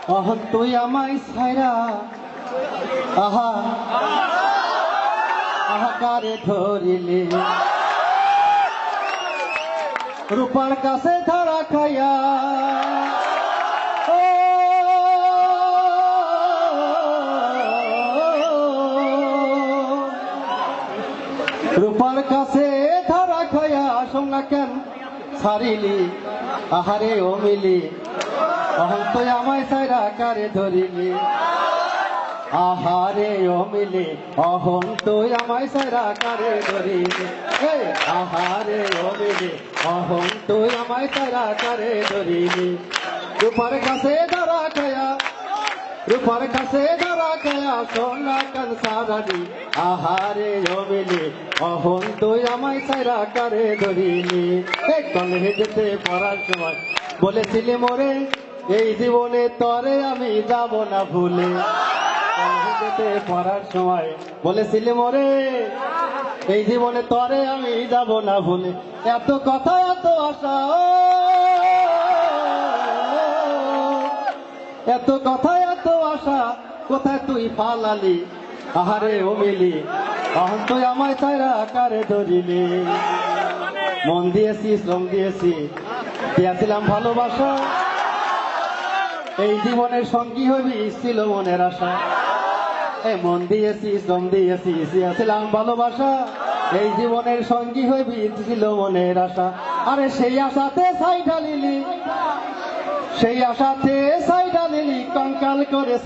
অহন তুই আমায় ছাইরা আহা আহাকারে ধরিলি রূপার কাছে ধরা খাইয়া রূপার কাছে ধরা খাইয়া সোনা কেন ছাড়িলি আহারে ও মিলি অহন তুই আমায় ছাইরা কারে ধরিলি আহারে ও মিলি অহন তুই আমায় ছাইরা কারে ধরিলি আহারে ও মিলি অহন তুই আমায় ছাইরা কারে ধরিলি রূপার কাছে ধরা খায়া রূপার কাছে ধরা খায়া সোনা কান সারালি আহারে ও মিলি অহন তুই আমায় ছাইরা কারে ধরিলি কলেজেতে পড়ার সময় বলেছিলি মোরে এই জীবনে তরে আমি যাব না ভুলে কলেজেতে পড়ার সময় বলেছিলি মোরে এই জীবনে তরে আমি যাব না ভুলে এত কথা এত আশা এত কথা এত আশা কোথায় তুই ফালালি আহারে ও মিলি অহন তুই আমায় ছাইরা কারে ধরিলি মন দিয়েছি শ্রম দিয়েছি দিয়েছিলাম ভালোবাসা এই জীবনের সঙ্গী হবি ছিল মনের আশা মন দিয়েছি শ্রম দিয়েছি দিয়েছিলাম ভালোবাসা এই জীবনের সঙ্গী হবি ছিল মনের আশা আরে সেই আশাতে ছাই ঢালিলি সেই আশাতে ছাই ঢালিলি কঙ্কাল করে